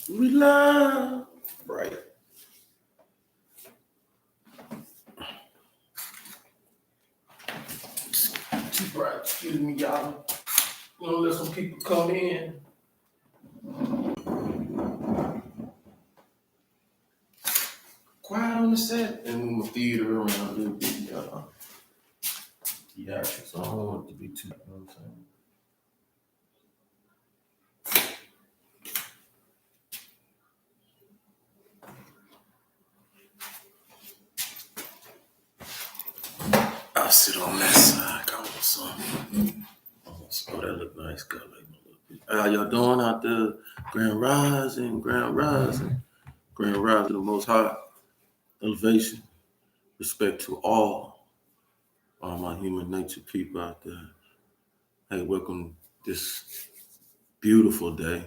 We love. Right. Too bright. Excuse me, y'all. Gonna let some people come in. Quiet on the set and move my theater around a little bit, y'all. Yeah, so I don't want it to be too, you know what I'm saying? I'll sit on that side. Come on, son. Oh, that look nice. Got like a little bit. How y'all doing out there? Grand Rising, Grand Rising, Grand Rising, the Most High. Elevation. Respect to all my human nature people out there. Hey, welcome this beautiful day.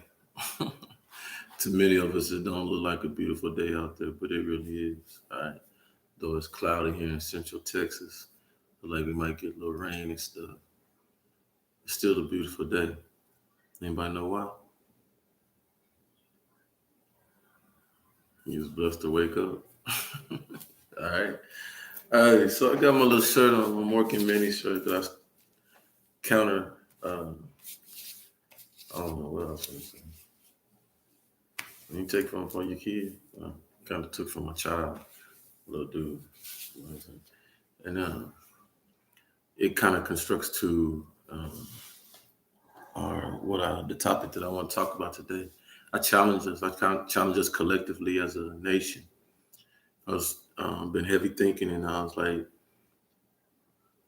To many of us, it don't look like a beautiful day out there, but it really is. All right. Though it's cloudy here in Central Texas, look like we might get a little rain and stuff. It's still a beautiful day. Anybody know why? You was blessed to wake up. All right. All right. So I got my little shirt on, my Morgan Mini shirt that I counter. I don't know what else I'm saying. You take from your kid. Kind of took from my child, little dude. You know what I'm saying? And it kind of constructs to the topic that I want to talk about today. I challenge us. I kind of challenge us collectively as a nation. I was been heavy thinking, and I was like,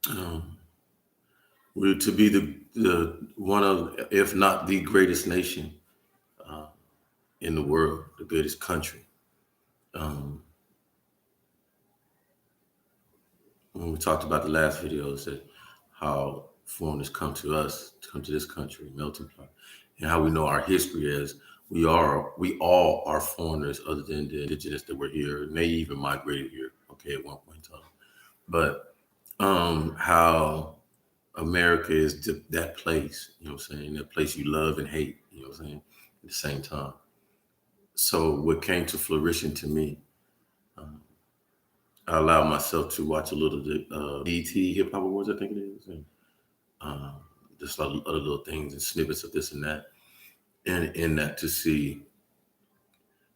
um, we're to be the one of, if not the greatest nation uh, in the world, the greatest country. Um, when we talked about the last video, it said how foreigners come to us, come to this country, melting pot, and how we know our history is we all are foreigners other than the indigenous that were here, and they even migrated here, okay, at one point in time. But how America is that place, you know what I'm saying, that place you love and hate, you know what I'm saying, at the same time. So what came to fruition to me, um, I allowed myself to watch a little bit DT Hip Hop Awards, I think it is, and um, just like other little things and snippets of this and that, and in that to see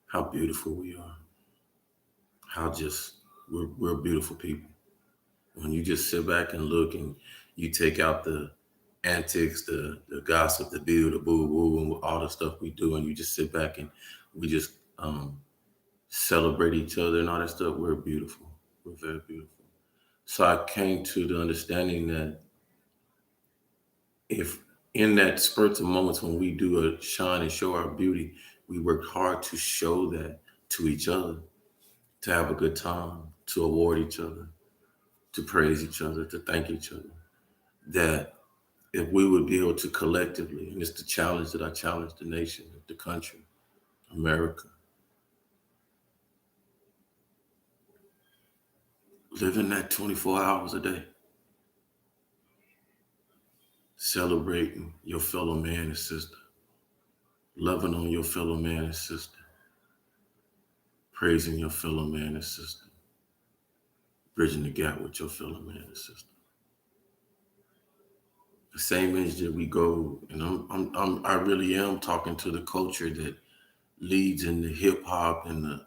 how beautiful we are, how just we're beautiful people. When you just sit back and look and you take out the antics, the gossip, the boo, the boo woo, and all the stuff we do, and you just sit back and we just celebrate each other and all that stuff, we're beautiful. We're very beautiful. So I came to the understanding that if in that spurts of moments when we do a shine and show our beauty, we work hard to show that to each other, to have a good time, to award each other, to praise each other, to thank each other. That if we would be able to collectively, and it's the challenge that I challenge the nation, the country, America, living that 24 hours a day, celebrating your fellow man and sister, loving on your fellow man and sister, praising your fellow man and sister, bridging the gap with your fellow man and sister. The same age that we go, and I really am talking to the culture that leads in the hip hop and the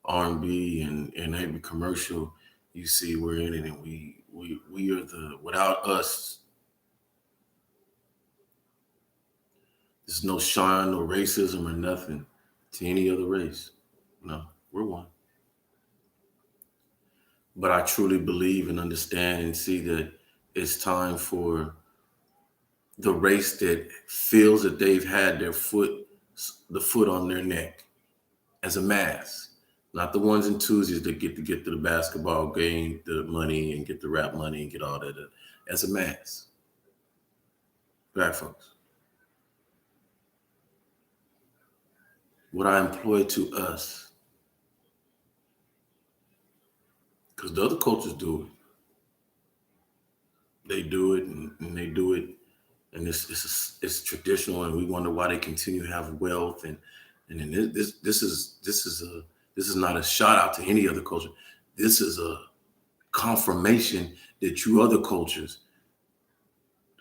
R&B and every commercial you see we're in it, and we are the, without us, there's no shine, no racism or nothing to any other race. No, we're one. But I truly believe and understand and see that it's time for the race that feels that they've had the foot on their neck as a mass, not the ones and twosies that get to the basketball game, the money and get the rap money and get all that. As a mass, black folks, what I employ to us, because the other cultures do it, they do it and they do it, and it's traditional, and we wonder why they continue to have wealth and And then this is not a shout out to any other culture. This is a confirmation that you other cultures,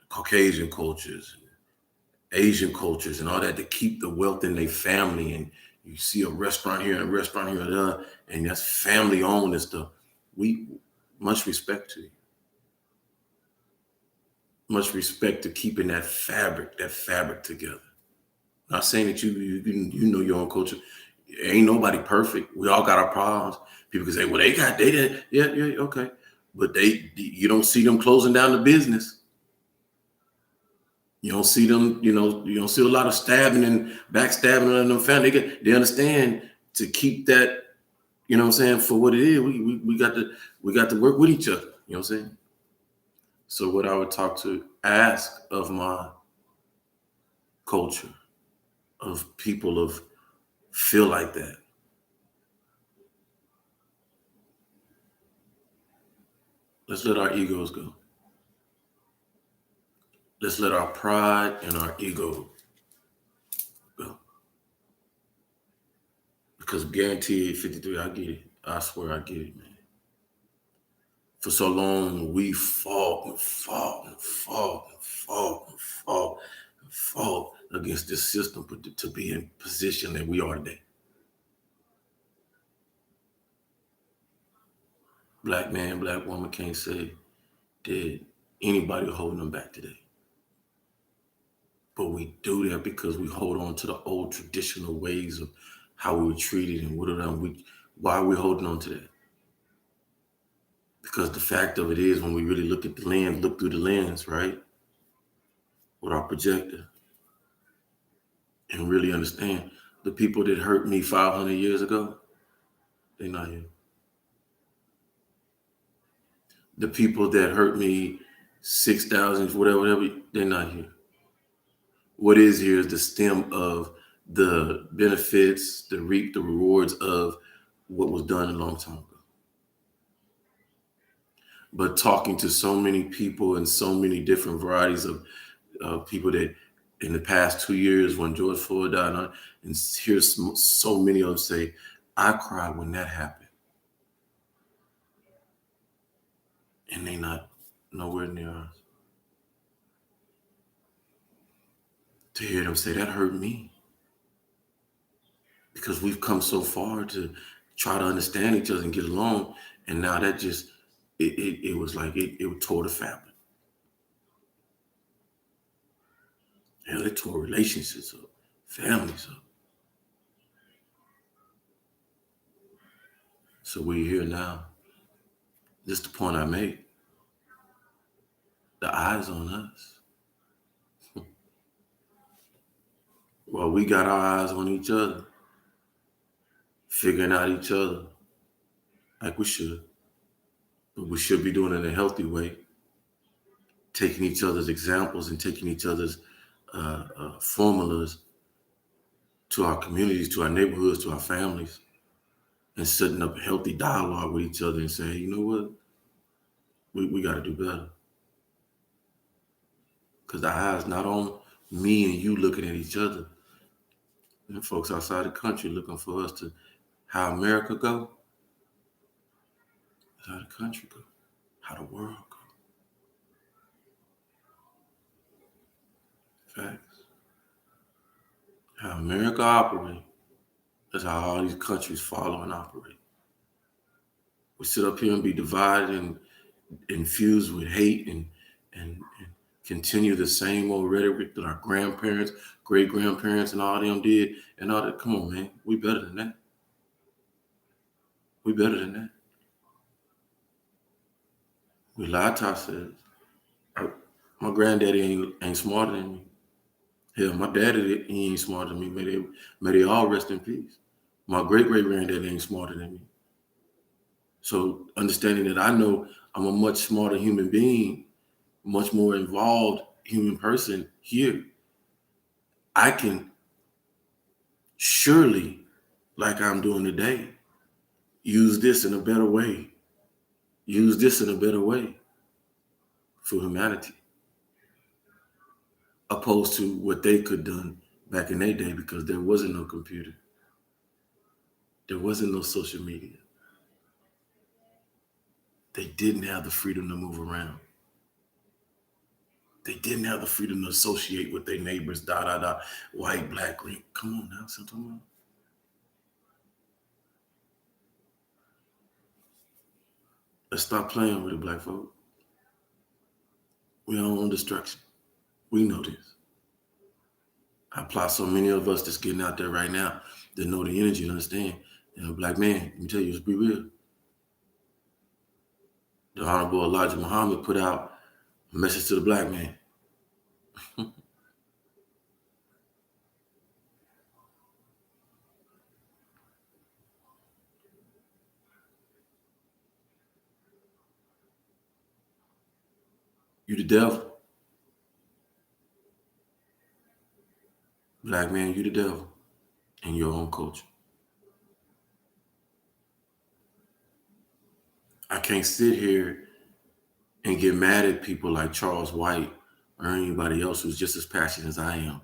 Caucasian cultures, Asian cultures, and all that, to keep the wealth in their family. And you see a restaurant here and a restaurant here and there, and that's family owned and stuff. We much respect to you. Much respect to keeping that fabric together. Not saying that you know your own culture. Ain't nobody perfect. We all got our problems. People can say, well, they did, yeah, okay. But you don't see them closing down the business. You don't see them, you don't see a lot of stabbing and backstabbing in them family. They understand to keep that, you know what I'm saying, for what it is. We got to work with each other. You know what I'm saying? So what I would ask of my culture, of people of feel like that. Let's let our egos go. Let's let our pride and our ego go. Because guaranteed 53, I get it. I swear I get it, man. For so long, we fought and fought and fought and fought and fought and fought against this system to be in position that we are today. Black man, black woman can't say that anybody holding them back today. But we do that because we hold on to the old traditional ways of how we were treated and why are we holding on to that? Because the fact of it is, when we really look through the lens, right, with our projector, and really understand the people that hurt me 500 years ago, they're not here. The people that hurt me 6,000, whatever, they're not here. What is here is the stem of the benefits, the rewards of what was done a long time ago. But talking to so many people and so many different varieties of people that in the past 2 years when George Floyd died, and here's so many of them say, I cried when that happened. And they not nowhere near us. To hear them say, that hurt me. Because we've come so far to try to understand each other and get along. And now that just, it was like it tore the fabric. Hell, it tore relationships up, families up. So we're here now. Just the point I made. The eyes on us. Well, we got our eyes on each other, figuring out each other like we should. But we should be doing it in a healthy way, taking each other's examples and taking each other's formulas to our communities, to our neighborhoods, to our families, and setting up a healthy dialogue with each other and saying, you know what, we got to do better. Because the eyes not on me and you looking at each other, and folks outside the country looking for us to, how America go, how the country go, how the world go. Facts. How America operate, that's how all these countries follow and operate. We sit up here and be divided and infused with hate and continue the same old rhetoric that our grandparents, great grandparents, and all them did, and all that. Come on, man, we better than that. We better than that. We lie to ourselves. My granddaddy ain't smarter than me. Hell, my daddy, he ain't smarter than me. May they all rest in peace. My great granddaddy ain't smarter than me. So understanding that I know I'm a much smarter human being, much more involved human person here, I can surely, like I'm doing today, use this in a better way. Use this in a better way for humanity, opposed to what they could done back in their day, because there wasn't no computer. There wasn't no social media. They didn't have the freedom to move around. They didn't have the freedom to associate with their neighbors, white, black, green. Come on now, something. Let's stop playing with it, black folk. We don't want destruction. We know this. I apply so many of us that's getting out there right now that know the energy and understand. Black man, let me tell you, let's be real. The Honorable Elijah Muhammad put out a message to the black man. You the devil. Black man, you the devil in your own culture. I can't sit here and get mad at people like Charles White or anybody else who's just as passionate as I am,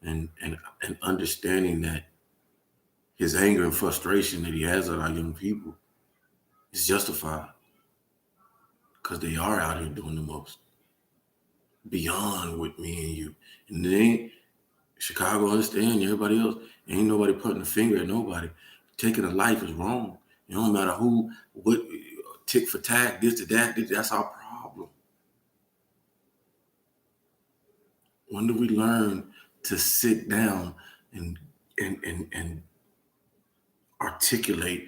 and understanding that his anger and frustration that he has at our young people is justified because they are out here doing the most beyond what me and you. And they Chicago understand, everybody else, ain't nobody putting a finger at nobody. Taking a life is wrong. It don't matter who, what, tick for tack, this to that, that's our problem. When do we learn to sit down and articulate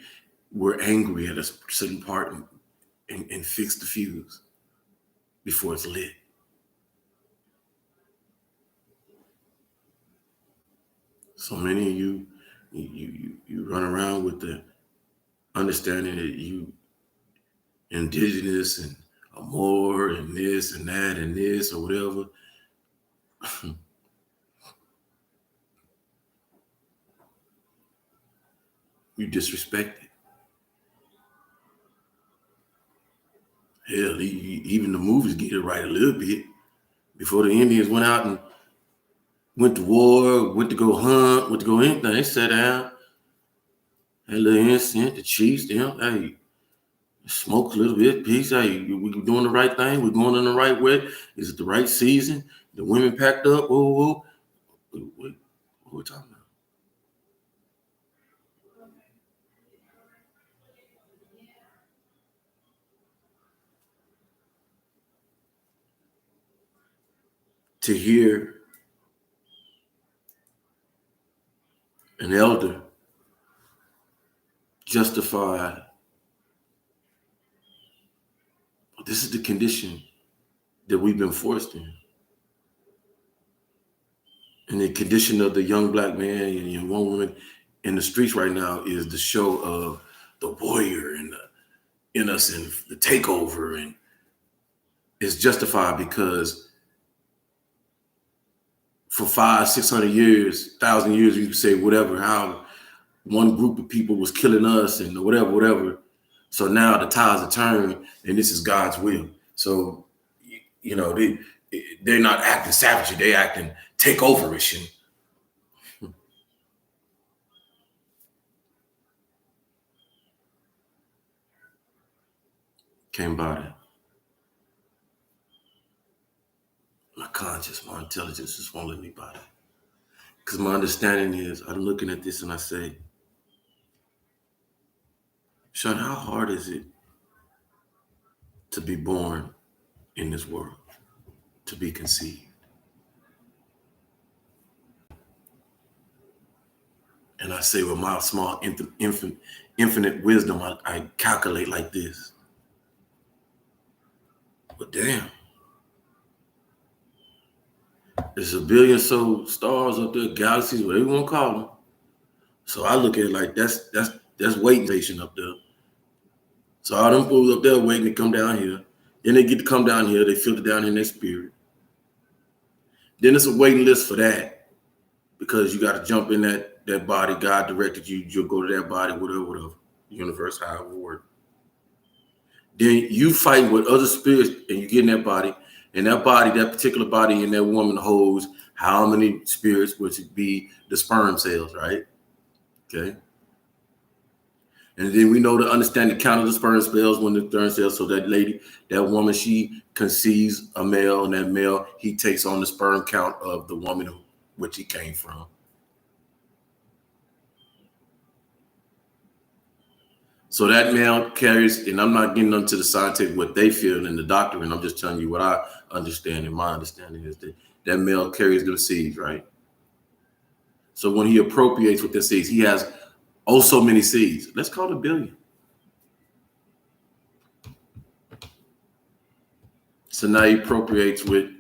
we're angry at a certain part and fix the fuse before it's lit? So many of you run around with the understanding that you indigenous and more and this and that and this or whatever. You disrespect it. Hell, even the movies get it right a little bit. Before the Indians went out and went to war, went to go hunt, went to go anything, they sat down, had a little incense, the chiefs, them, hey, smoke a little bit, peace, hey, we doing the right thing, we're going in the right way, is it the right season? The women packed up, whoa. What we talking about? To hear an elder justify this is the condition that we've been forced in. And the condition of the young black man and young woman in the streets right now is the show of the warrior and the innocent, the takeover, and it's justified because for 500-600 years, 1,000 years, you can say whatever, how one group of people was killing us and whatever. So now the tides are turned and this is God's will. So, they're not acting savagely, they acting takeoverish. And came by that. My conscience, my intelligence just won't let me buy that. Because my understanding is, I'm looking at this and I say, Sean, how hard is it to be born in this world, to be conceived? And I say, with my small, infinite wisdom, I calculate like this. But damn, there's a billion so stars up there, galaxies, whatever you want to call them. So I look at it like that's waiting station up there. So all them fools up there waiting to come down here. Then they get to come down here, they filter down in their spirit. Then it's a waiting list for that because you got to jump in that body. God directed you, you'll go to that body, whatever, universe, however it works. Then you fight with other spirits and you get in that body. And that body, that particular body in that woman holds how many spirits, which would be the sperm cells, right? Okay. And then we know to understand the count of the sperm cells when the sperm cells. So that lady, that woman, she conceives a male, and that male, he takes on the sperm count of the woman which he came from. So that male carries, and I'm not getting into the scientific what they feel in the doctrine. I'm just telling you what I understand, and my understanding is that that male carries the seeds, right? So when he appropriates with the seeds, he has oh so many seeds. Let's call it a billion. So now he appropriates with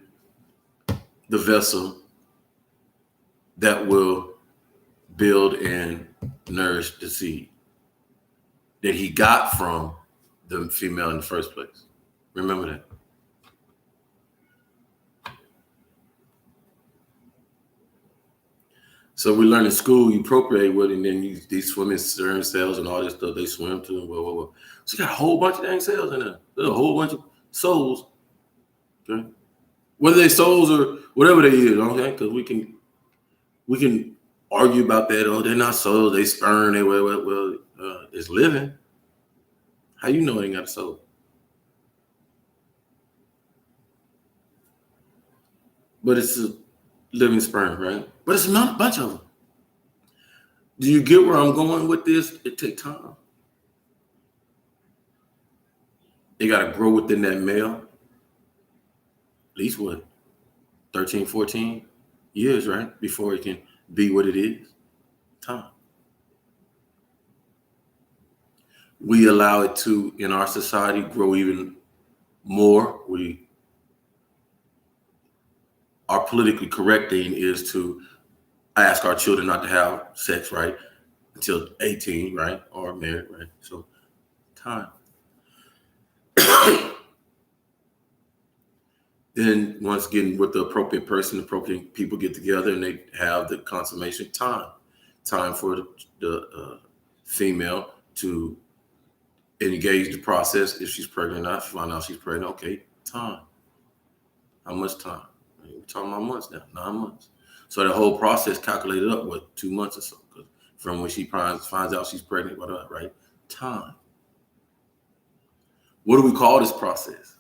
the vessel that will build and nourish the seed that he got from the female in the first place. Remember that. So we learn in school, you appropriate with, and then these swimming sperm cells and all this stuff, they swim to, and blah, blah, blah. So you got a whole bunch of dang cells in there. There's a whole bunch of souls. Okay. Whether they souls or whatever they is, okay? Because we can argue about that. Oh, they're not souls, they sperm, they well, it's living. How you know it ain't got a soul? But it's a living sperm, right? But it's not a bunch of them. Do you get where I'm going with this? It takes time. They got to grow within that male. At least what? 13, 14 years, right? Before it can be what it is. Time. We allow it to, in our society, grow even more. Our politically correct thing is to ask our children not to have sex, right? Until 18, right? Or married, right? So time. Then once getting with the appropriate person, appropriate people get together and they have the consummation time. Time for the female to engage the process. If she's pregnant or not, find out she's pregnant. Okay, time. How much time? We're talking about months now, 9 months. So the whole process calculated up, what, 2 months or so? From when she finds out she's pregnant, whatever, right? Time. What do we call this process?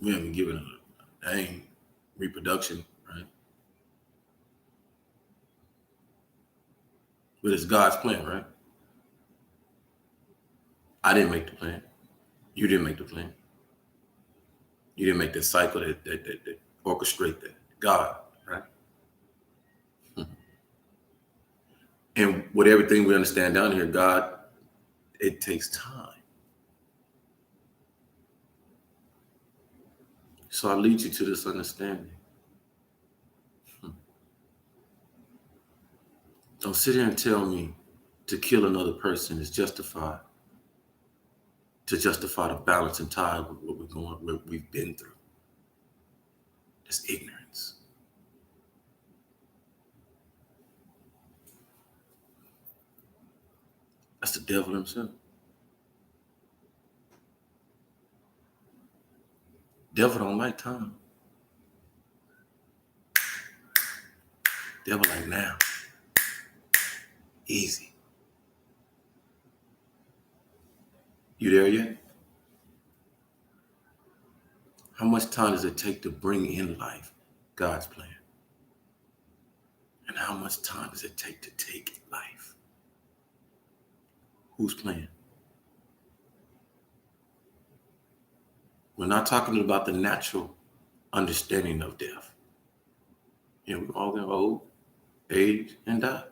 We haven't given a name, reproduction, right? But it's God's plan, right? I didn't make the plan. You didn't make the plan. You didn't make the cycle that orchestrate that. God, right? And with everything we understand down here, God, it takes time. So I lead you to this understanding. Don't sit here and tell me to kill another person is justified, to justify the balance and tide with what we've been through. It's ignorance. That's the devil himself. Devil don't like time. Devil like now. Easy. You there yet? How much time does it take to bring in life God's plan? And how much time does it take to take life? Whose plan? We're not talking about the natural understanding of death. You know, we're all going to old, age, and die.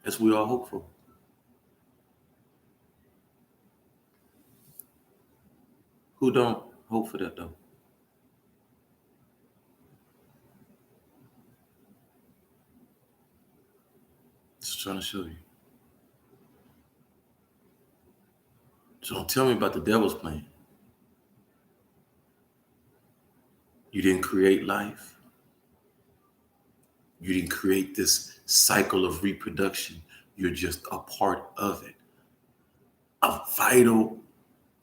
That's what we all hope for. Who don't hope for that, though? Just trying to show you. So don't tell me about the devil's plan. You didn't create life. You didn't create this cycle of reproduction. You're just a part of it. A vital,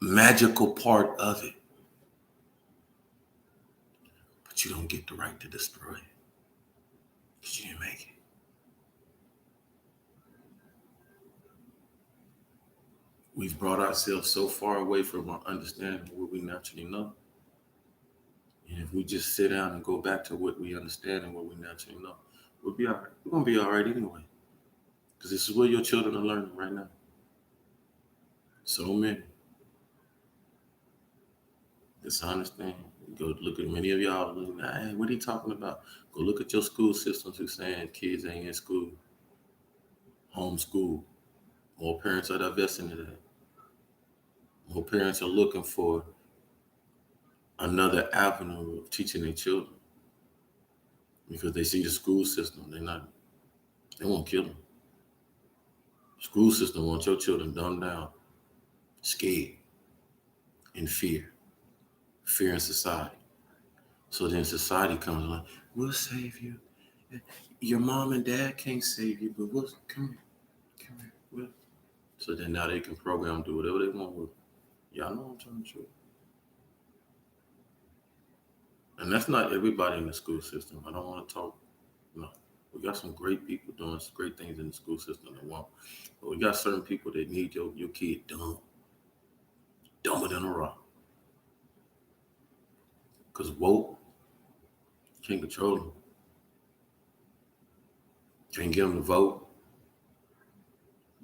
magical part of it. But you don't get the right to destroy it. Because you didn't make it. We've brought ourselves so far away from our understanding of what we naturally know. And if we just sit down and go back to what we understand and what we naturally know, we'll be all right. We're going to be all right anyway. Because this is what your children are learning right now. So many. Dishonest thing. Go look at many of y'all looking at, hey, what are you talking about? Go look at your school systems who's saying kids ain't in school, homeschool. More parents are divesting into that. More parents are looking for another avenue of teaching their children because they see the school system. They won't kill them. School system wants your children dumbed down, scared, in fear in society. So then society comes like, we'll save you. Your mom and dad can't save you, but we'll come here. So then now they can program, do whatever they want with. Y'all know I'm telling the truth. And that's not everybody in the school system. I don't want to talk. No. We got some great people doing some great things in the school system that won't. But we got certain people that need your kid dumb. Dumber than a rock. Because woke can't control them. Can't get them to vote.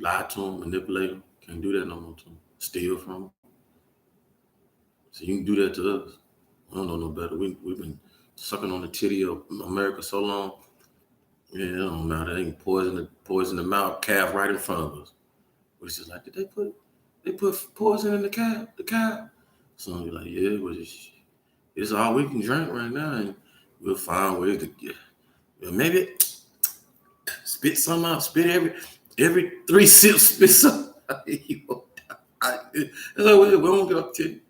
Lie to them, manipulate them. Can't do that no more to them. Steal from them. So you can do that to us. I don't know no better. We've been sucking on the titty of America so long. Yeah, it don't matter. They can poison the mouth calf right in front of us. But it's just like, did they put poison in the calf? The calf? So you're like, yeah, but it's all we can drink right now, and we'll find ways to get. Maybe spit some out. Spit every 3 sips. Spit some. It's like we won't get up to you.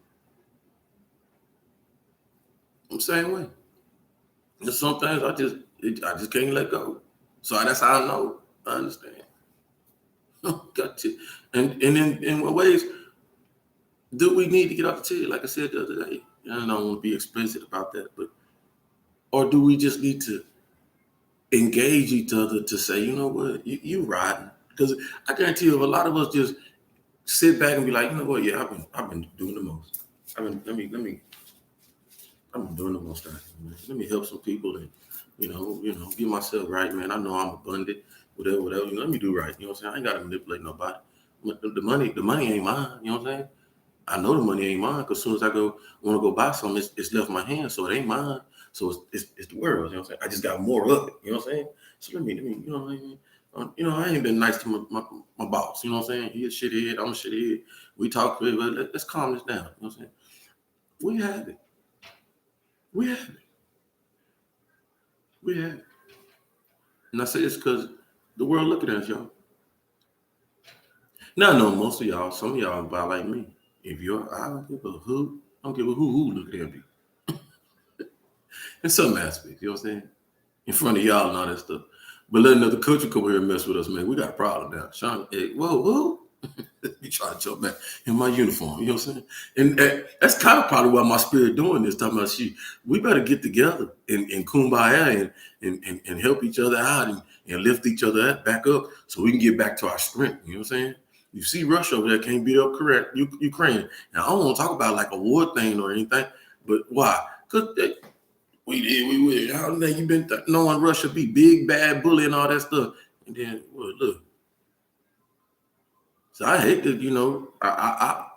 I'm the same way. There's some things I just can't let go. So that's how I know. I understand. Got to. And in what ways do we need to get off the table? Like I said the other day, I don't want to be explicit about that, but or do we just need to engage each other to say, you know what, you riding? Because I guarantee you, a lot of us just sit back and be like, you know what, yeah, I've been doing the most. I've been doing the most. Let me help some people and get myself right, man. I know I'm abundant, whatever. Let me do right. You know what I'm saying? I ain't gotta manipulate nobody. The money ain't mine. You know what I'm saying? I know the money ain't mine because as soon as I want to go buy something, it's left my hand, so it ain't mine. So it's the world. You know what I'm saying? I just got more of it. You know what I'm saying? So let me you know what I mean? I ain't been nice to my boss. You know what I'm saying? He a shithead. I'm a shithead. We talk, but let's calm this down. You know what I'm saying? We have it. We have it. We have it. And I say this because the world looking at us, y'all. Now I know most of y'all, some of y'all buy like me. I don't give a who. I don't give a who looking at me. In some aspects, you know what I'm saying? In front of y'all and all that stuff. But letting another country come here and mess with us, man, we got a problem now. Sean, hey, whoa. You try to jump back in my uniform, you know what I'm saying? And that's kind of probably why my spirit doing this, talking about shit. We better get together and kumbaya and help each other out and lift each other back up so we can get back to our strength, you know what I'm saying? You see Russia over there can't beat up Ukraine. Now, I don't want to talk about like a war thing or anything, but why? Because we did, we would. How long you been knowing Russia be big, bad, bully and all that stuff? And then, well, look. So I hate that,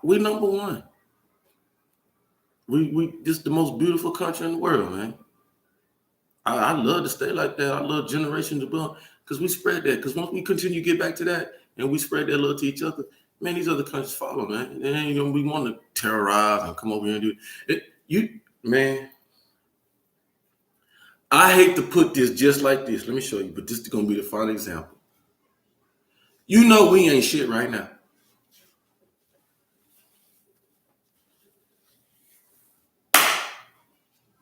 we number one. We just the most beautiful country in the world, man. I love to stay like that. I love generations above because we spread that. Because once we continue to get back to that and we spread that love to each other, man, these other countries follow, man. And we want to terrorize and come over here and do it. Man, I hate to put this just like this. Let me show you, but this is gonna be the final example. You know we ain't shit right now.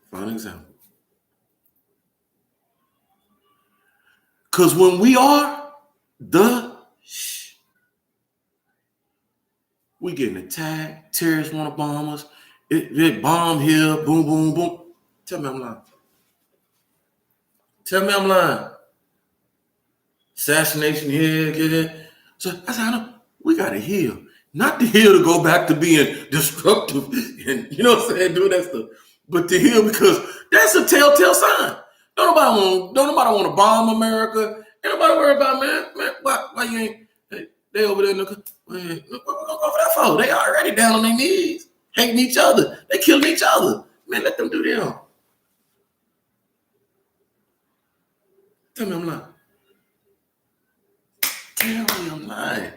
Final example. Because when we are we getting attacked, terrorists want to bomb us, it bomb here, boom, boom, boom. Tell me I'm lying. Tell me I'm lying. Assassination here, get it. So I said, we got to heal. Not to heal to go back to being destructive and you know what I'm saying, doing that stuff, but to heal because that's a telltale sign. Don't nobody want to bomb America. Ain't nobody worry about man. Why you ain't? They over there, man, what over that for? They already down on their knees, hating each other. They killing each other. Man, let them do them. Tell me I'm lying. Tell me I'm lying.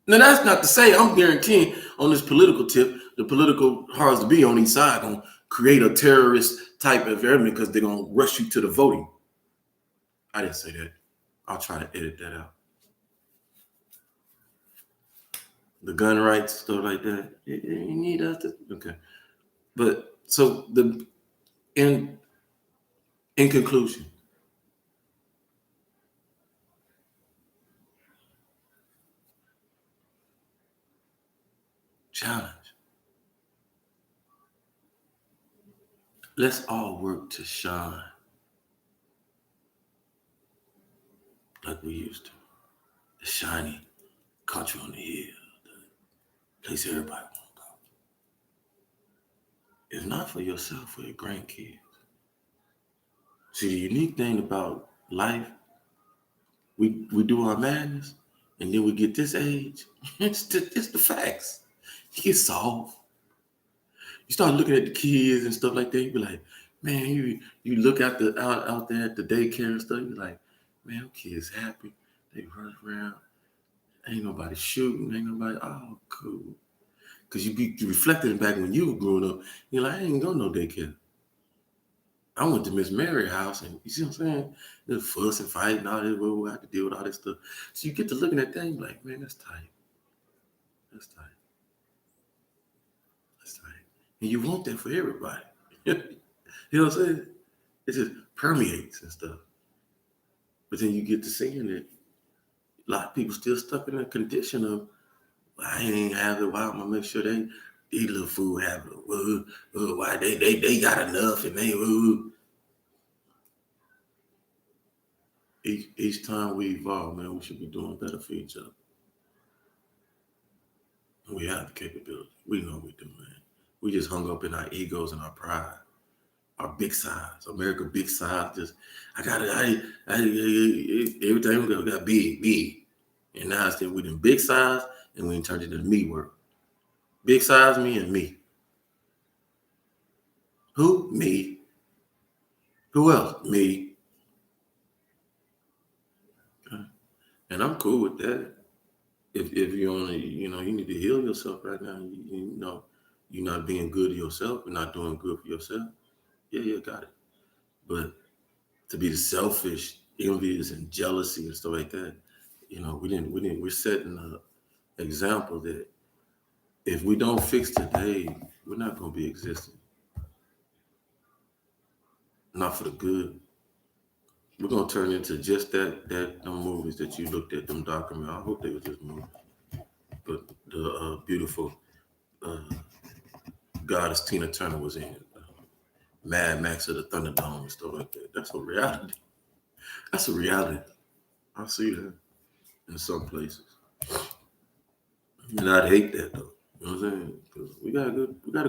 Now that's not to say I'm guaranteeing on this political tip, the political powers to be on each side gonna create a terrorist type of environment because they're gonna rush you to the voting. I didn't say that. I'll try to edit that out. The gun rights, stuff like that. You need us to okay. But so the in in conclusion, challenge. Let's all work to shine like we used to. The shiny country on the hill, the place everybody want to go. If not for yourself, for your grandkids. See, the unique thing about life, we do our madness, and then we get this age. It's the facts. You get soft. You start looking at the kids and stuff like that. You be like, man, you look out there at the daycare and stuff. You like, man, them kids happy. They run around. Ain't nobody shooting. Ain't nobody. Oh, cool. Cause you be reflecting back when you were growing up. You're like, I ain't go no daycare. I went to Miss Mary's house, and you see what I'm saying? There's fuss and fight and all this. We have to deal with all this stuff. So you get to looking at that, and you're like, man, that's tight. That's tight. That's tight. And you want that for everybody. You know what I'm saying? It just permeates and stuff. But then you get to seeing that a lot of people still stuck in a condition of, well, I ain't have it. Why am I make sure they eat a little food have it? Why they got enough and they each time we evolve, man, we should be doing better for each other. We have the capability. We know we do, man. We just hung up in our egos and our pride, our big size. America, big size. Just I got it. Everything we got big. And now it's that we done big size and we done turned it into me world. Big size, me and me. Who? Me. Who else? Me. Okay. And I'm cool with that. If you only, you need to heal yourself right now. You know, you're not being good to yourself. You're not doing good for yourself. Yeah, got it. But to be the selfish, envious, and jealousy and stuff like that, we're setting an example that if we don't fix today, we're not going to be existing. Not for the good. We're going to turn into just them movies that you looked at, them documentaries. I hope they were just movies. But the beautiful uh, goddess Tina Turner was in it. Mad Max of the Thunderdome and stuff like that. That's a reality. That's a reality. I see that in some places. And I'd hate that though. You know what I'm saying? Because we got a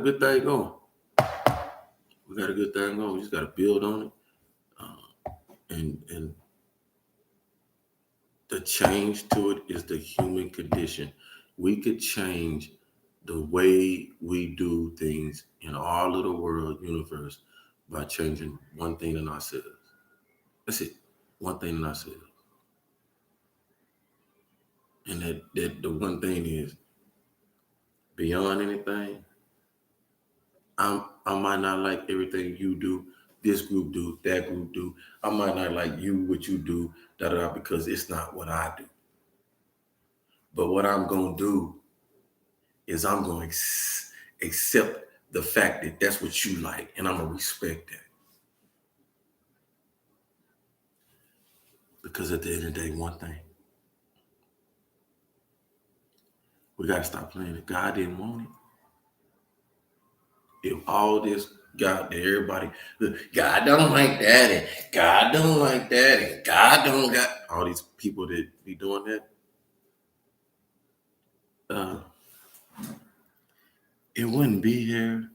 good thing going. We got a good thing going. We just got to build on it. And the change to it is the human condition. We could change the way we do things in our little world universe by changing one thing in ourselves. That's it. One thing in ourselves. And that the one thing is beyond anything, I might not like everything you do, this group do, that group do. I might not like you, what you do, because it's not what I do. But what I'm gonna do is I'm gonna accept the fact that that's what you like, and I'm gonna respect that. Because at the end of the day, one thing, we gotta stop playing it. God didn't want it. If all this God that everybody, God don't like that, and God don't like that, and God don't got all these people that be doing that, uh, it wouldn't be here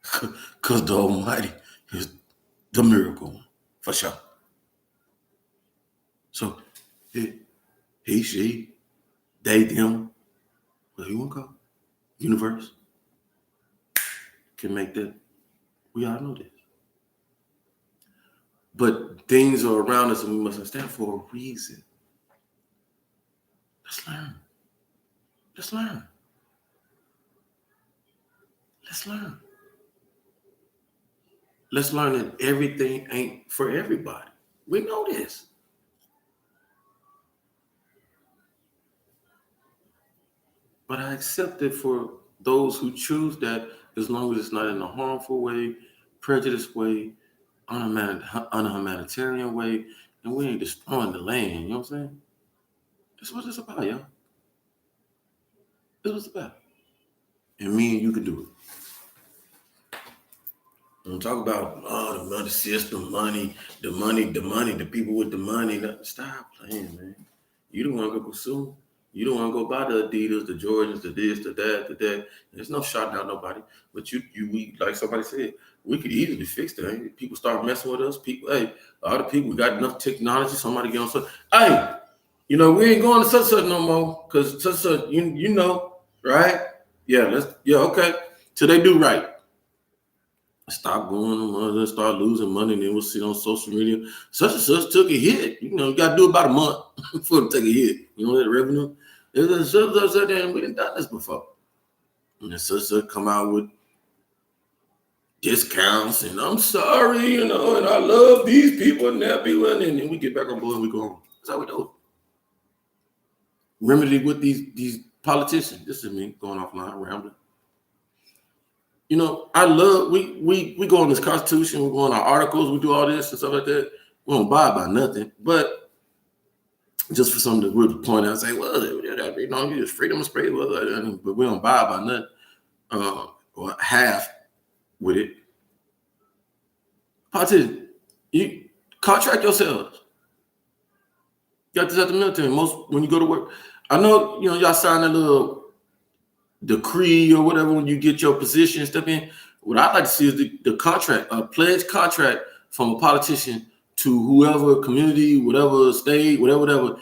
because the Almighty is the miracle one, for sure. So he, she, they, them, whatever you want to call it, universe can make that. We all know this. But things are around us and we must understand for a reason. Let's learn. Let's learn. Let's learn. Let's learn that everything ain't for everybody. We know this. But I accept it for those who choose that as long as it's not in a harmful way, prejudiced way, unhumanitarian way, and we ain't destroying the land. You know what I'm saying? That's what it's about, y'all. That's what it's about. And me and you can do it. Don't talk about the money system, the people with the money. Stop playing, man. You don't want to go consume. You don't want to go buy the Adidas, the Jordans, the this, the that, the that. There's no shouting out nobody. But we like somebody said, we could easily fix that. Ain't? People start messing with us. People, hey, all the people, we got enough technology. Somebody get on such. Hey, we ain't going to such no more because such you know, right? Yeah, okay. So they do right. Stop going and start losing money, and then we'll see on social media. Such and such took a hit. You got to do about a month before it take a hit. That revenue. And we didn't done this before. And then such come out with discounts, and I'm sorry, and I love these people and that people, and then we get back on board and we go home. That's how we do it. Remedy with these politicians. This is me going offline, rambling. I love we go on this Constitution, we go on our articles, we do all this and stuff like that. We don't buy by nothing, but just for something to really point out and say, well, you just freedom of speech, but we don't buy by nothing, or half with it. Politicians, you contract yourselves. You got this at the military. Most when you go to work, I know y'all sign a little decree or whatever when you get your position and stuff in. What I'd like to see is the contract, a pledge contract from a politician to whoever community, whatever state, whatever,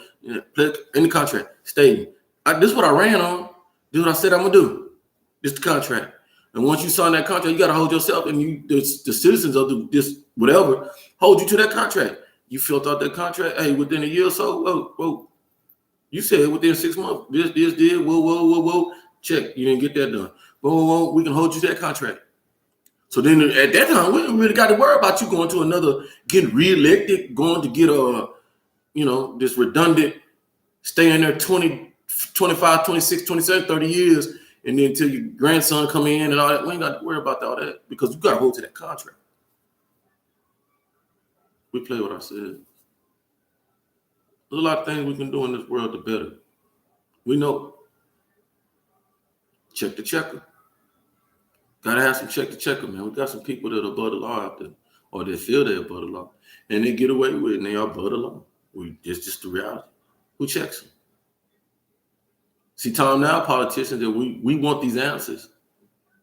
pledge in the contract stating, this is what I ran on. This is what I said I'm gonna do. This is the contract. And once you sign that contract, you got to hold yourself and the citizens of this whatever hold you to that contract. You filled out that contract. Hey, within a year or so, whoa. You said within 6 months, this did, whoa. Check, you didn't get that done. Whoa, we can hold you to that contract. So then at that time, we didn't really got to worry about you going to another, getting reelected, going to get this redundant, staying there 20, 25, 26, 27, 30 years, and then until your grandson come in and all that. We ain't got to worry about all that because you got to hold to that contract. We play with ourselves. There's a lot of things we can do in this world to better. We know. Check the checker. Gotta have some check the checker, man. We got some people that are above the law out there, or they feel they're above the law, and they get away with it, and they are above the law. It's just the reality. Who checks them? See, time now, politicians, that we want these answers.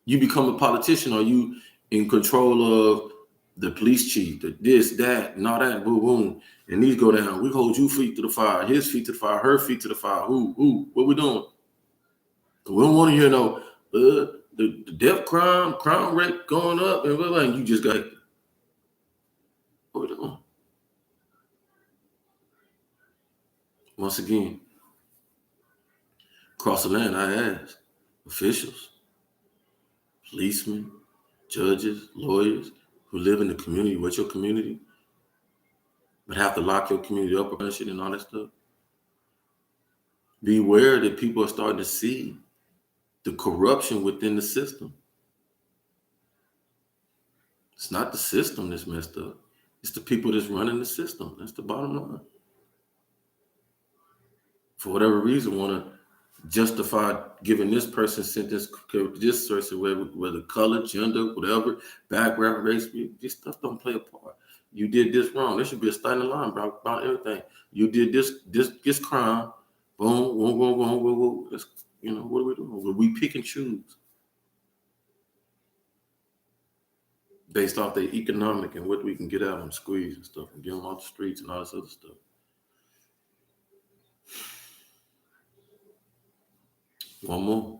You become a politician, or you in control of the police chief, the this, that, and all that, boom, boom, and these go down. We hold you feet to the fire, his feet to the fire, her feet to the fire. Who? What we doing? We don't want to hear no the death crime rate going up, and you just got what we doing? Once again, across the land, I ask officials, policemen, judges, lawyers who live in the community, with your community, but have to lock your community up or shit and all that stuff. Beware that people are starting to see the corruption within the system. It's not the system that's messed up. It's the people that's running the system. That's the bottom line. For whatever reason, want to justify giving this person sentence, this person, whether color, gender, whatever, background, race, this stuff don't play a part. You did this wrong. There should be a standing line about everything. You did this crime, Boom, boom, boom, boom, boom, boom. That's, what are we doing? We pick and choose based off the economic and what we can get out and squeeze and stuff and get them off the streets and all this other stuff. One more.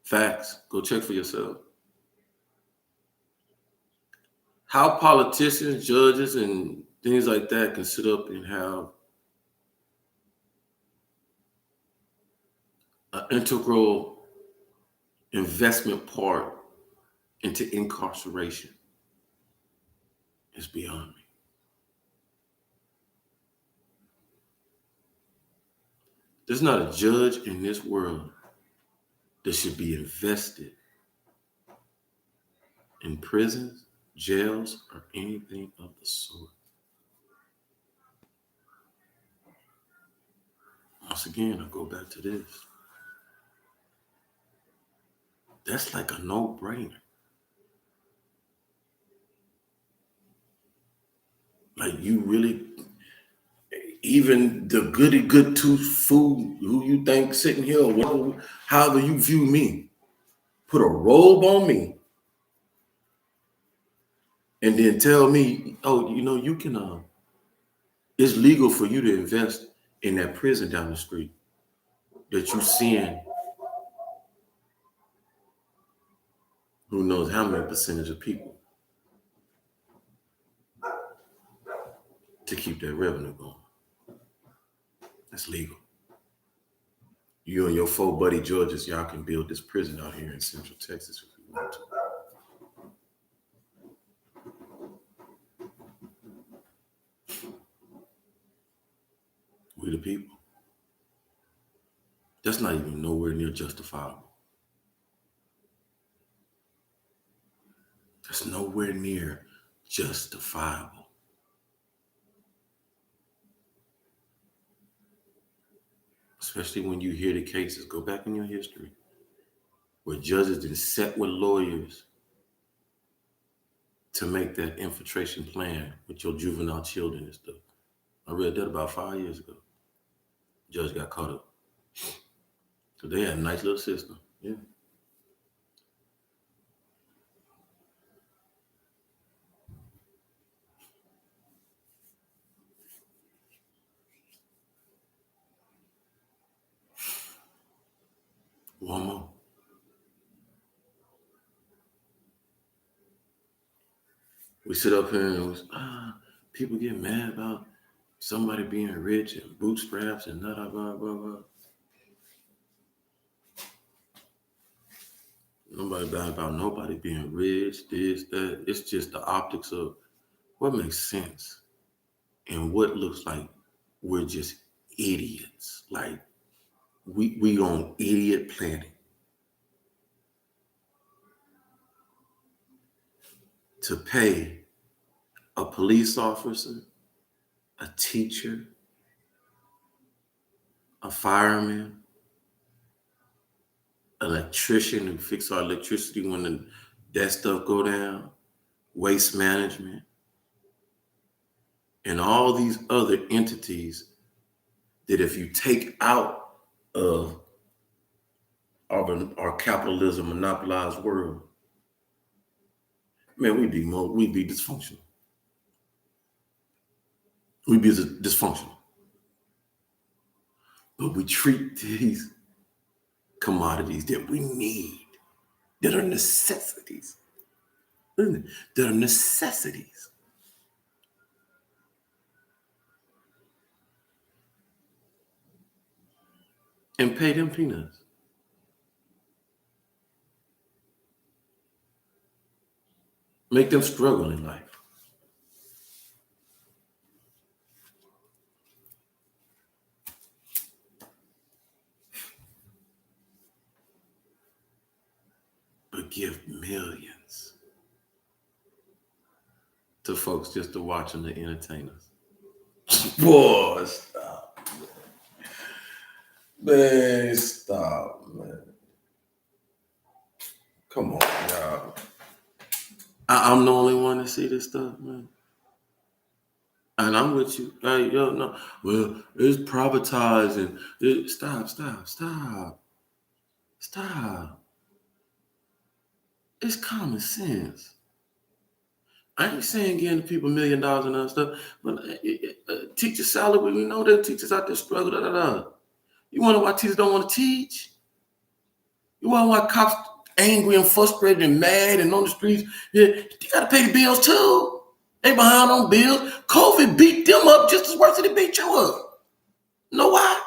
Facts. Go check for yourself. How politicians, judges, and things like that can sit up and have an integral investment part into incarceration is beyond me. There's not a judge in this world that should be invested in prisons, jails, or anything of the sort. Once again, I go back to this. That's like a no-brainer. Like you really, even the goody good tooth fool who you think sitting here, or whatever, however you view me, put a robe on me, and then tell me, oh, you can. It's legal for you to invest in that prison down the street that you send. Who knows how many percentage of people to keep that revenue going. That's legal. You and your four buddy judges, y'all can build this prison out here in Central Texas if you want to. We the people. That's not even nowhere near justifiable. That's nowhere near justifiable. Especially when you hear the cases, go back in your history, where judges didn't sit with lawyers to make that infiltration plan with your juvenile children and stuff. I read that about 5 years ago. Judge got caught up. So they had a nice little system. Yeah. One more. We sit up here and people get mad about somebody being rich and bootstraps and blah, blah, blah, blah. Nobody bad about nobody being rich, this, that. It's just the optics of what makes sense and what looks like we're just idiots. Like we on idiot planet. To pay a police officer, a teacher, a fireman, electrician who fix our electricity when that stuff go down, waste management, and all these other entities that if you take out of our capitalism monopolized world, man, we'd be dysfunctional. We'd be dysfunctional. But we treat these commodities that we need, that are necessities, that are necessities, and pay them peanuts. Make them struggle in life. But give millions to folks just to watch them to entertain us. Boy, stop. Man, stop, man. I'm the only one that see this stuff, man. And I'm with you. Hey, yo, no. Well, it's privatized and stop. It's common sense. I ain't saying giving people $1 million and other stuff, but teacher salary, we know that teachers out there struggle. Da, da, da. You wonder why teachers don't want to teach? You wonder why cops angry and frustrated and mad and on the streets? Yeah, you got to pay the bills too. They behind on bills. COVID beat them up just as worse as it beat you up. Know why?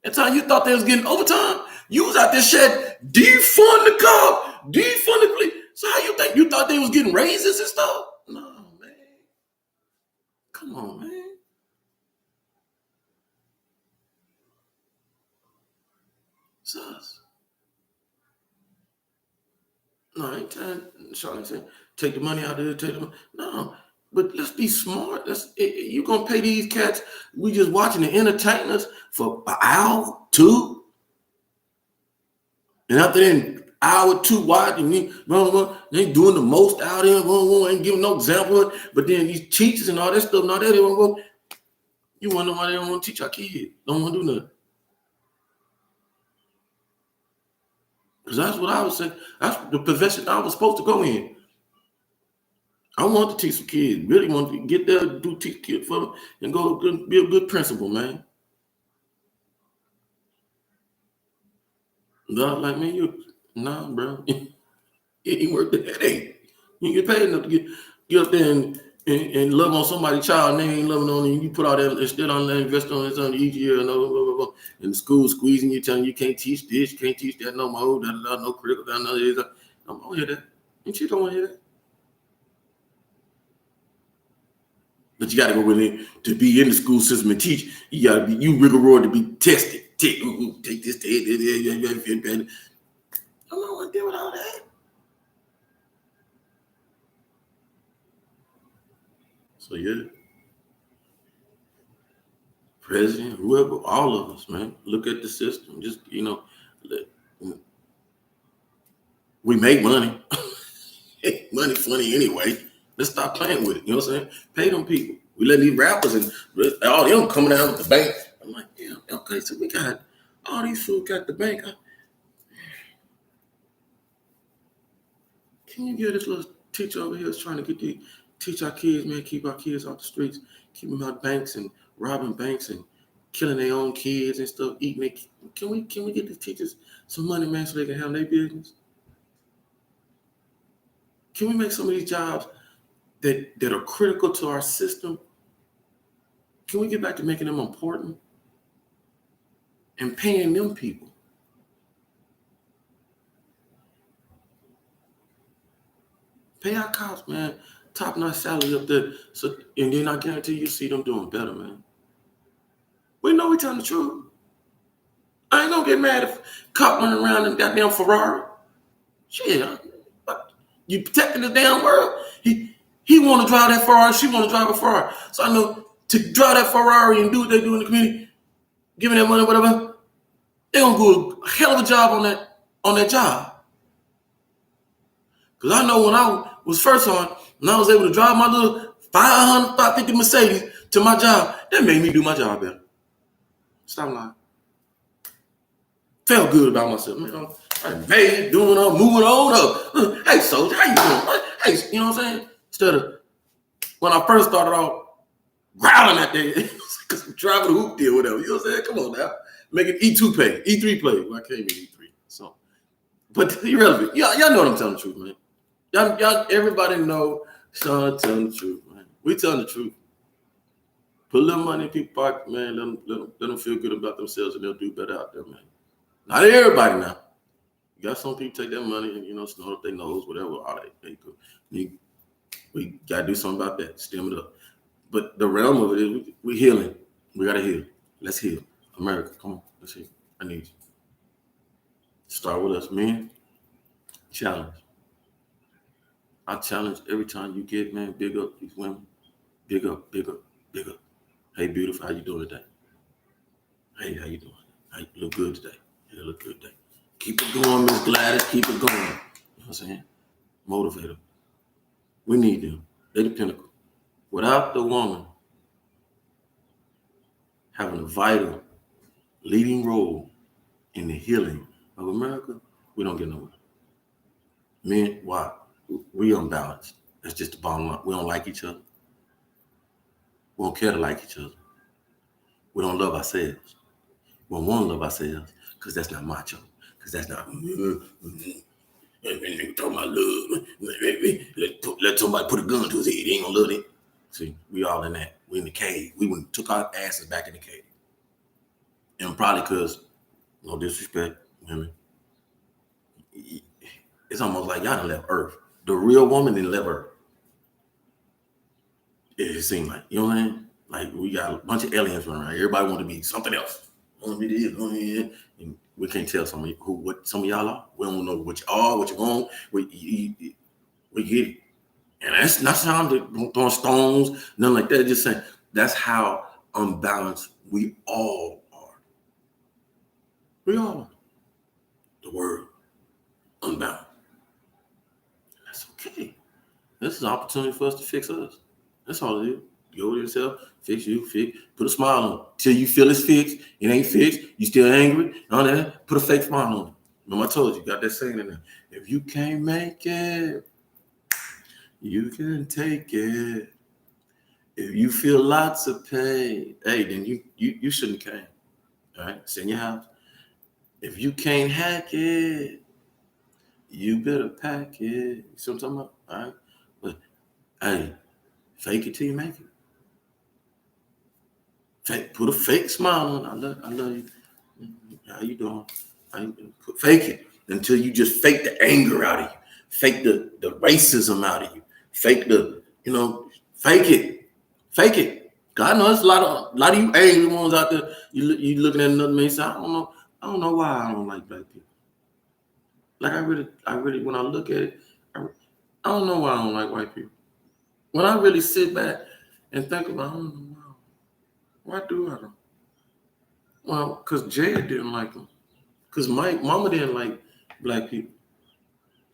That time you thought they was getting overtime, you was out there said defund the cop, defund the police. So how you think you thought they was getting raises and stuff? No, man. Come on, man. Sus. No, I ain't telling Charlie saying take the money out there, take the money. No, but let's be smart. You gonna pay these cats? We just watching the entertainers for an hour, two, and after then hour, two watching me, they doing the most out there, ain't giving no example. But then these teachers and all that stuff, and all that, you wonder why they don't want to teach our kids? Don't want to do nothing. Because that's what I was saying. That's the profession I was supposed to go in. I want to teach some kids. Really want to get there, do teach kids for them, and go be a good principal, man. No, like man, nah, bro. It ain't worth the headache. You get paid enough to get up there and love on somebody's child, and they ain't loving on you. You put all that instead on that, invest on this on each year, and blah, blah, blah, and the school squeezing you, telling you can't teach this, you can't teach that no more, no critical, no this. I don't want to hear that. And you don't want to hear that. But you got to go in there to be in the school system and teach. You got to be rigorous to be tested. Take this, take this. I don't want to deal with all that. So yeah, president, whoever, all of us, man, look at the system. Just we make money. Money funny anyway. Let's stop playing with it. You know what I'm saying? Pay them people. We let these rappers and all them coming out with the bank. I'm like, yeah, okay, so we got all these fools got the bank. Can you get this little teacher over here is trying to teach our kids, man, keep our kids off the streets, keep them out of banks and robbing banks and killing their own kids and stuff, eating it. Can we get the teachers some money, man, so they can have their business? Can we make some of these jobs that are critical to our system? Can we get back to making them important and paying them people? Pay our cops, man, top-notch salary up there. So, and then I guarantee you see them doing better, man. We know we telling the truth. I ain't gonna get mad if cop running around in goddamn Ferrari. Shit, you protecting the damn world. He want to drive that Ferrari. She want to drive a Ferrari. So I know to drive that Ferrari and do what they do in the community, giving that money, whatever, they gonna do a hell of a job on that job. Because I know when I was first on, and I was able to drive my little 500, 550 Mercedes to my job, that made me do my job better. Stop lying. Felt good about myself, man. I made it, doing on, moving on up. Hey, soldier, how you doing? Hey, you know what I'm saying? Instead of when I first started off growling at that, because I'm driving a hoop deal, whatever. You know what I'm saying? Come on now. Make it E2 pay, E3 play. Well, I can't make E3. So, but irrelevant. Y'all know what I'm telling the truth, man. Y'all, everybody know Sean telling the truth, man. We telling the truth. Put a little money in people's pocket, man. Let them feel good about themselves, and they'll do better out there, man. Not everybody now. You got some people take that money and snort up their nose, whatever. All right, there you go. We gotta do something about that. Stem it up. But the realm of it is we healing. We gotta heal. Let's heal. America, come on. Let's heal. I need you. Start with us, man. Challenge. I challenge every time you get, man, big up these women. Big up, big up, big up. Hey, beautiful, how you doing today? Hey, how you doing? You look good today. You look good today. Keep it going, Miss Gladys. Keep it going. You know what I'm saying? Motivate them. We need them. They're the pinnacle. Without the woman having a vital leading role in the healing of America, we don't get nowhere. Men, why? We unbalanced. That's just the bottom line. We don't like each other. We don't care to like each other. We don't love ourselves. We don't want to love ourselves because that's not macho. Because that's not talking about love. Let somebody put a gun to his head. He ain't gonna love it. See, we all in that. We in the cave. We went took our asses back in the cave. And probably because, no disrespect, women, it's almost like y'all done left Earth. The real woman didn't left Earth. It seemed like, you know what I mean? Like we got a bunch of aliens running around. Everybody want to be something else. Want to be this, want to be that. And we can't tell some of you what some of y'all are. We don't know what you are, what you want. We get it. And that's not time to throw stones, nothing like that. Just saying that's how unbalanced we all are. We all are. The word unbalanced. That's okay. This is an opportunity for us to fix us. That's all it is. Go to yourself, fix you, put a smile on it. Till you feel it's fixed, it ain't fixed, you still angry, all that, put a fake smile on it. Remember I told you, got that saying in there. If you can't make it, you can take it. If you feel lots of pain, hey, then you shouldn't came. All right, it's in your house. If you can't hack it, you better pack it. You see what I'm talking about? All right. But hey, fake it till you make it. Put a fake smile on. I love you. How you doing? Fake it until you just fake the anger out of you, fake the racism out of you, fake the fake it. God knows a lot of you angry ones out there. You looking at another man. Say, I don't know why I don't like black people. Like I really when I look at it, I don't know why I don't like white people. When I really sit back and think about, I don't know why. Why do I don't? Well, because Jed didn't like them. Because Mama didn't like black people.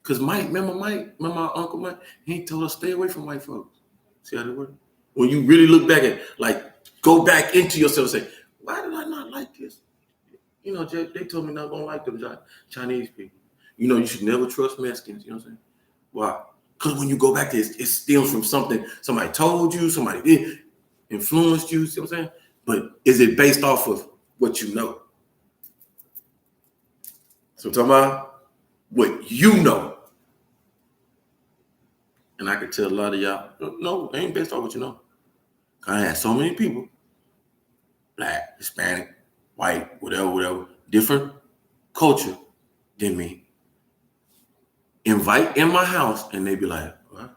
Because remember my Uncle Mike, he told us stay away from white folks. See how that works? When you really look back at, like, go back into yourself and say, why did I not like this? You know, Jay, they told me not going to like them Chinese people. You know, you should never trust Mexicans. You know what I'm saying? Why? Because when you go back to it stems from something somebody told you, somebody did, influenced you. See what I'm saying? But is it based off of what you know? So I'm talking about what you know. And I could tell a lot of y'all, no, it ain't based off what you know. I had so many people, black, Hispanic, white, whatever, different culture than me, invite in my house, and they be like, what?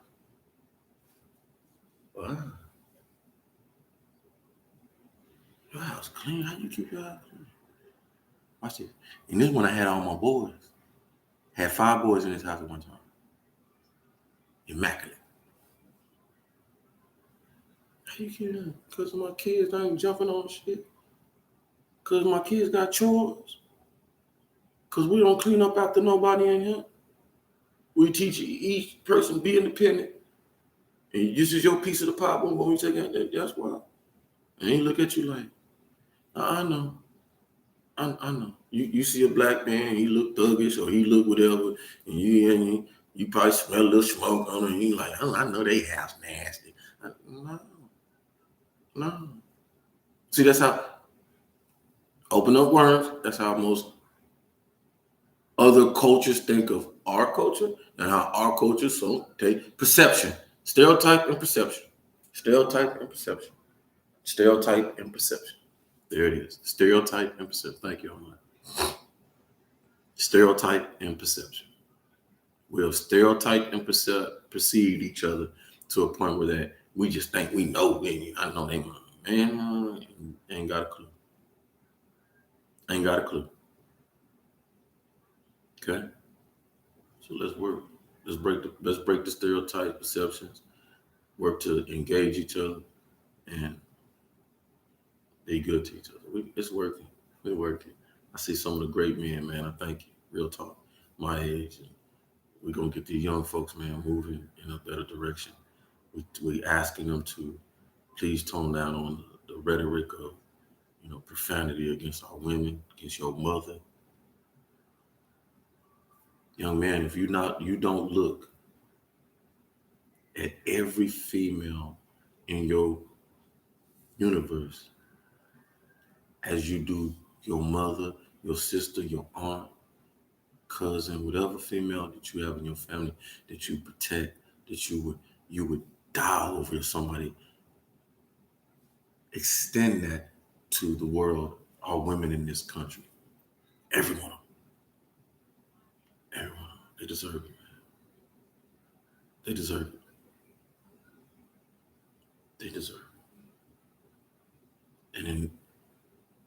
What? Your house clean? How you keep your house clean? Watch this. And this one I had all my boys. Had 5 boys in this house at one time. Immaculate. How you keep that? Because my kids ain't jumping on shit. Because my kids got chores. Because we don't clean up after nobody in here. We teach each person be independent. And this is your piece of the pie. When we take it, that's why. And he look at you like, I know. I know. You see a black man, he look thuggish or he look whatever, and you probably smell a little smoke on him, and you like, oh, I know they house nasty. No. See, that's how open up worms. That's how most other cultures think of our culture and how our culture take perception, stereotype and perception, stereotype and perception, stereotype and perception. There it is. Stereotype and perception. Thank you, Omar. Stereotype and perception. We'll stereotype and perceive each other to a point where that we just think we know. I know they man ain't got a clue. Ain't got a clue. Okay, so let's work. Let's break the stereotype perceptions. Work to engage each other and be good to each other. It's working. We're working. I see some of the great men, man. I thank you. Real talk. My age, we're gonna get these young folks, man, moving in a better direction. We asking them to please tone down on the rhetoric of, profanity against our women, against your mother. Young man, if you don't look at every female in your universe as you do your mother, your sister, your aunt, cousin, whatever female that you have in your family that you protect, that you would die over if somebody extend that to the world, all women in this country. Everyone. Everyone. They deserve it. They deserve it. They deserve it. And in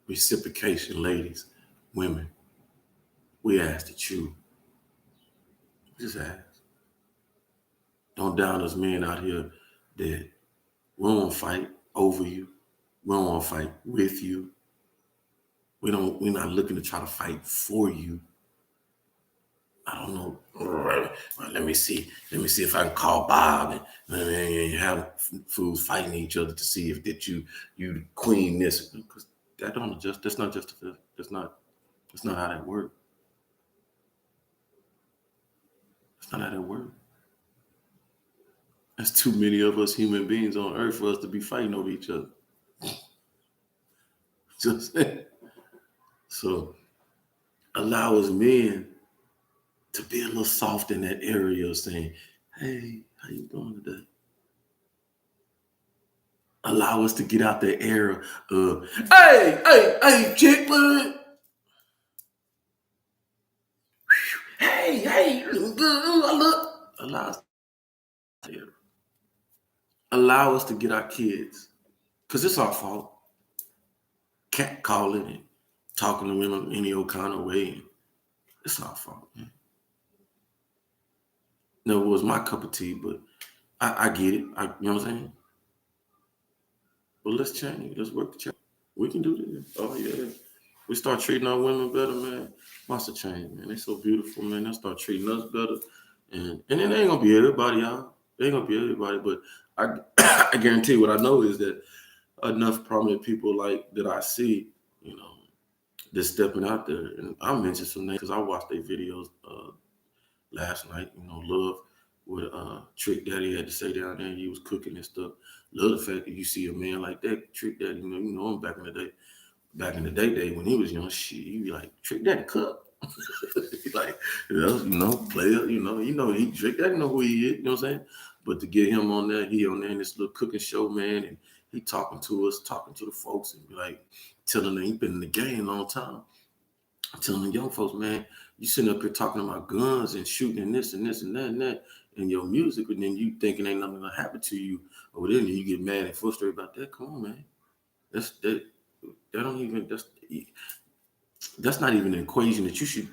reciprocation, ladies, women, we ask that you just ask. Don't down us men out here that we don't want to fight over you. We don't want to fight with you. We're not looking to try to fight for you. I don't know. Well, let me see. Let me see if I can call Bob and have fools fighting each other to see if that you queen this, because that's not just that's not how that works. That's not how that works. That's too many of us human beings on earth for us to be fighting over each other. Just so allow us men to be a little soft in that area of saying, hey, how you doing today? Allow us to get out the era of, hey, chick, man. Hey, you look good. I look. Allow us to get our kids, because it's our fault, cat calling and talking to women any old kind of way. It's our fault, man. No, it was my cup of tea, but I get it. You know what I'm saying? But let's change. Let's work to change. We can do this. Oh, yeah. We start treating our women better, man. Wants to change, man. They so beautiful, man. They start treating us better. And it ain't going to be everybody, y'all. It ain't going to be everybody. But I I guarantee what I know is that enough prominent people like that I see, they're stepping out there. And I mentioned some names because I watched their videos last night. Love what Trick Daddy had to say down there. He was cooking and stuff. Love the fact that you see a man like that, Trick Daddy. You know him back in the day. Back in the day when he was young, shit, you be like, Trick Daddy cook. Like, player. He Trick Daddy know who he is. You know what I'm saying? But to get him on there, he on there in this little cooking show, man, and he talking to us, talking to the folks, and be like, telling them he been in the game a long time. I'm telling the young folks, man, you sitting up here talking about guns and shooting and this and this and that and your music, and then you thinking ain't nothing gonna happen to you over there, and you get mad and frustrated about that. Come on, man. That's not even an equation that you should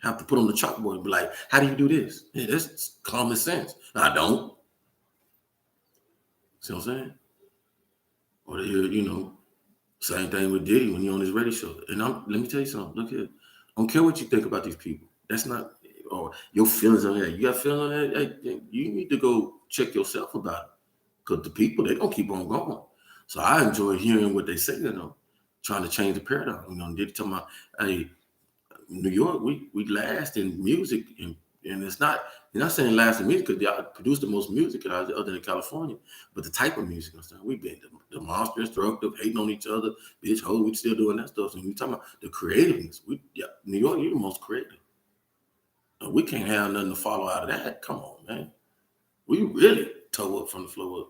have to put on the chalkboard and be like, how do you do this? Yeah, that's common sense. I don't. See what I'm saying? Or same thing with Diddy when he on his radio show. And let me tell you something. Look here. I don't care what you think about these people. That's not, or your feelings on that. You got feelings on that? Hey, you need to go check yourself about it. Because the people, they gonna keep on going. So I enjoy hearing what they say, trying to change the paradigm. Diddy talking about, hey, New York, we last in music, and it's not. You're not saying last in music because y'all produce the most music other than California, but the type of music and stuff. We've been the monster, destructive, hating on each other, bitch, ho, we still doing that stuff. So when you talking about the creativeness, New York, you're the most creative. We can't have nothing to follow out of that. Come on, man. We really toe up from the floor up.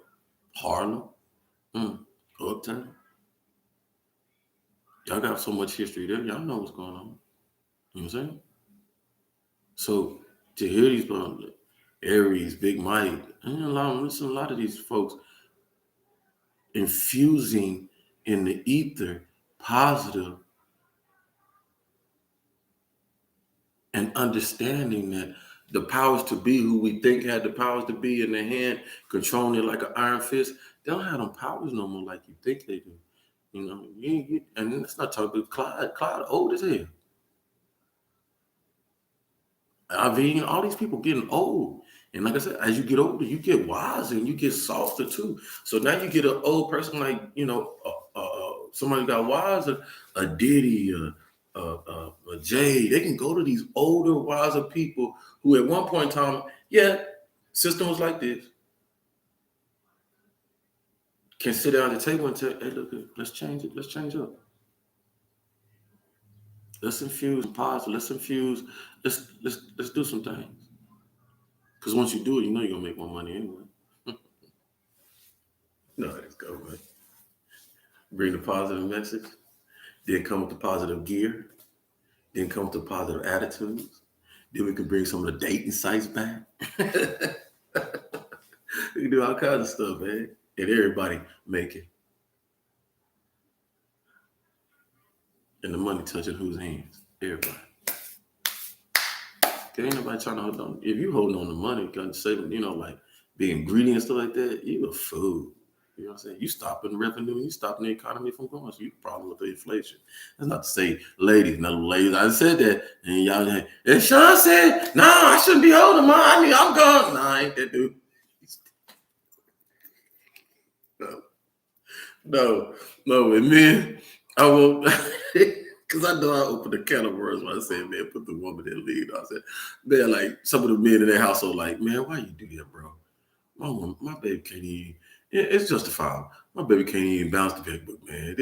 Harlem, Uptown. Y'all got so much history there. Y'all know what's going on. You know what I'm saying? So to hear these Aries, Big Mike, and a lot of these folks infusing in the ether positive and understanding that the powers to be who we think had the powers to be in their hand, controlling it like an iron fist, they don't have them powers no more like you think they do. And let's not talk about Clyde. Clyde old as hell. I mean, all these people getting old. And like I said, as you get older, you get wiser and you get softer too. So now you get an old person like, somebody got wiser, a Diddy, a Jay. They can go to these older, wiser people who at one point in time, yeah, system was like this, can sit down at the table and tell, hey, look, let's change it. Let's change up. Let's infuse positive. Let's do some things. Because once you do it, you know you're gonna make more money anyway. No, let's go, man. Bring the positive message, then come with the positive gear, then come with the positive attitudes. Then we can bring some of the dating sites back. We can do all kinds of stuff, man. And everybody make it. And the money touching whose hands? Everybody. Ain't nobody trying to hold on. If you holding on to money, gonna saving, like being greedy and stuff like that, you a fool. You know what I'm saying? You stopping revenue, you stopping the economy from going. So you the problem with the inflation. That's not to say, ladies, no ladies. I said that, and y'all, and Sean said, "No, I shouldn't be holding mine. I'm gone." Nah, I ain't that dude. No, no, and men, I won't, because I know I opened the can of worms when I said, man, put the woman in the lead. I said, man, like some of the men in their household, like, man, why you do that, bro? My baby can't even. It's justifiable. My baby can't even bounce the checkbook, man.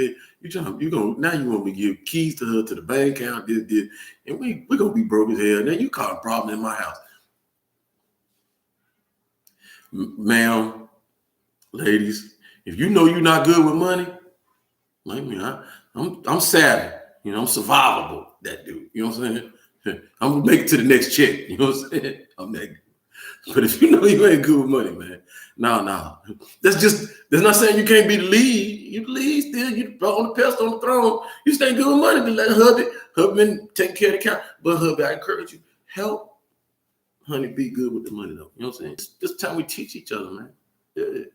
Now you want me to give keys to her to the bank account, this, and we gonna be broke as hell. Now you cause a problem in my house, ma'am, ladies. If you know you're not good with money, like me, I'm savvy. I'm survivable. That dude. You know what I'm saying? I'm gonna make it to the next check. You know what I'm saying? I'm that. But if you know you ain't good with money, man, no. That's not saying you can't be the lead. You the lead still. You on the pedestal on the throne. You stay good with money, but let hubby take care of the account. But hubby, I encourage you, help honey be good with the money though. You know what I'm saying? This time we teach each other, man. Yeah.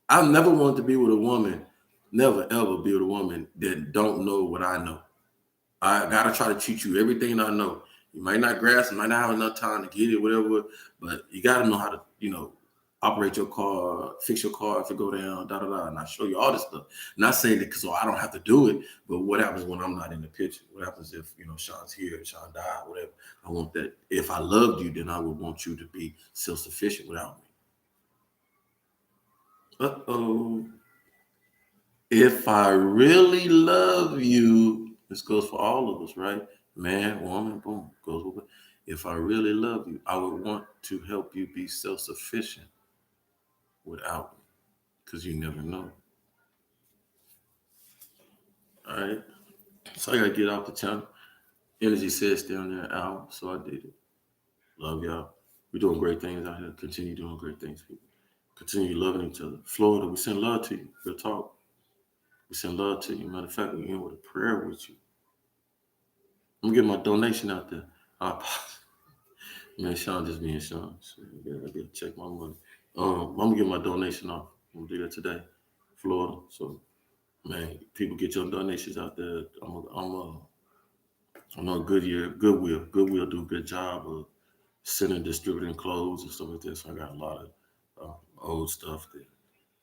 I never wanted to be with a woman, never ever be with a woman that don't know what I know. I gotta try to teach you everything I know. You might not grasp, you might not have enough time to get it, whatever, but you gotta know how to, operate your car, fix your car if it go down, da da da. And I show you all this stuff. Not saying that so I don't have to do it, but what happens when I'm not in the picture? What happens if Sean's here, Sean died, whatever? I want that. If I loved you, then I would want you to be self-sufficient without me. Uh-oh. If I really love you, this goes for all of us, right? Man, woman, boom, goes with it. If I really love you, I would want to help you be self-sufficient without me, because you never know. All right. So I gotta get off the channel. Energy says stay on there hour, so I did it. Love y'all. We're doing great things out here. Continue doing great things, people. Continue loving each other. Florida, we send love to you. Real talk. We send love to you. Matter of fact, we end with a prayer with you. I'm gonna get my donation out there. I Man, Sean just being Sean. So, yeah, I gotta check my money. I'm gonna get my donation off. I'm gonna do that today, Florida. So, man, people get your donations out there. I know Goodwill do a good job of sending, distributing clothes and stuff like that. So I got a lot of old stuff that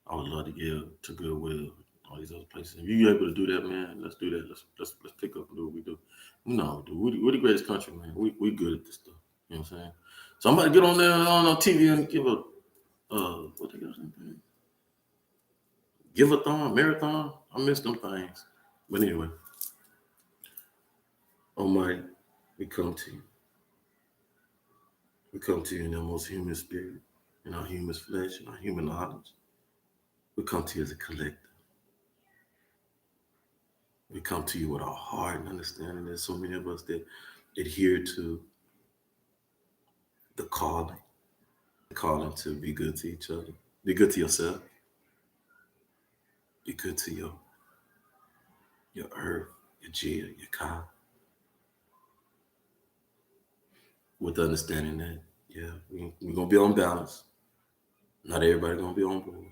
I would love to give to Goodwill. All these other places. If you able to do that, man, let's do that. Let's pick up and do what we do. No, dude, we're the greatest country, man. We good at this stuff. You know what I'm saying? So I'm about to get on there on TV and give a what they got? Give a thon, marathon. I miss them things. But anyway, Almighty, we come to you. We come to you in our most human spirit, in our human flesh, in our human knowledge. We come to you as a collective. We come to you with our heart and understanding. There's so many of us that adhere to the calling to be good to each other, be good to yourself, be good to your earth, your Gia, your Ka, with the understanding that, yeah, we're going to be on balance. Not everybody going to be on board.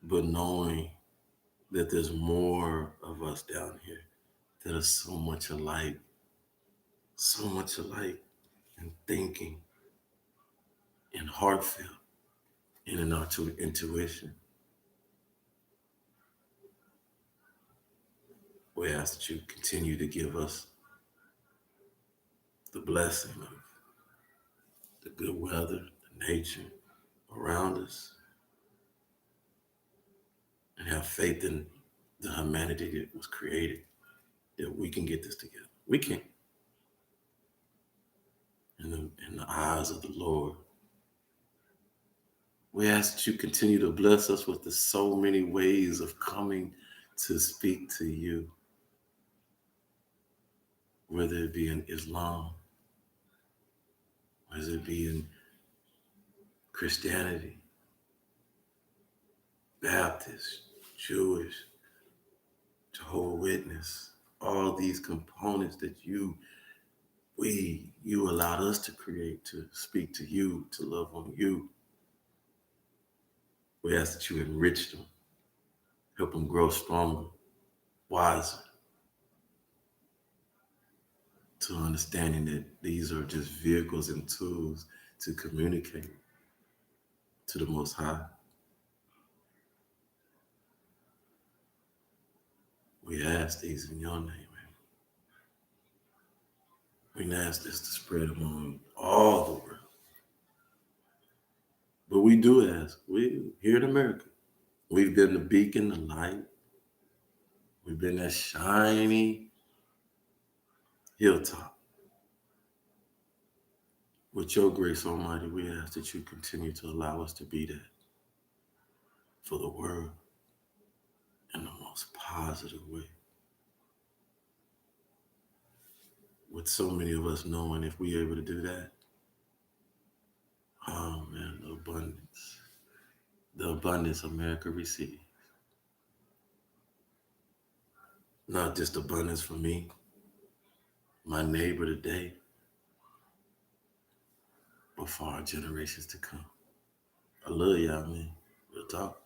But knowing that there's more of us down here that are so much alike. So much alike. and thinking and heartfelt and in our intuition. We ask that you continue to give us the blessing of the good weather, the nature around us, and have faith in the humanity that was created, that we can get this together. We can. In the eyes of the Lord, we ask that you continue to bless us with the so many ways of coming to speak to you, whether it be in Islam, whether it be in Christianity, Baptist, Jewish, Jehovah's Witness, all these components that you allowed us to create, to speak to you, to love on you. We ask that you enrich them, help them grow stronger, wiser, to understanding that these are just vehicles and tools to communicate to the Most High. We ask these in your name, man. We ask this to spread among all the world. But we do ask, we here in America, we've been the beacon, the light. We've been that shiny hilltop. With your grace, Almighty, we ask that you continue to allow us to be that for the world in the most positive way. With so many of us knowing if we're able to do that, oh man, the abundance America receives. Not just abundance for me, my neighbor today, but for our generations to come. I love y'all, man. Real talk.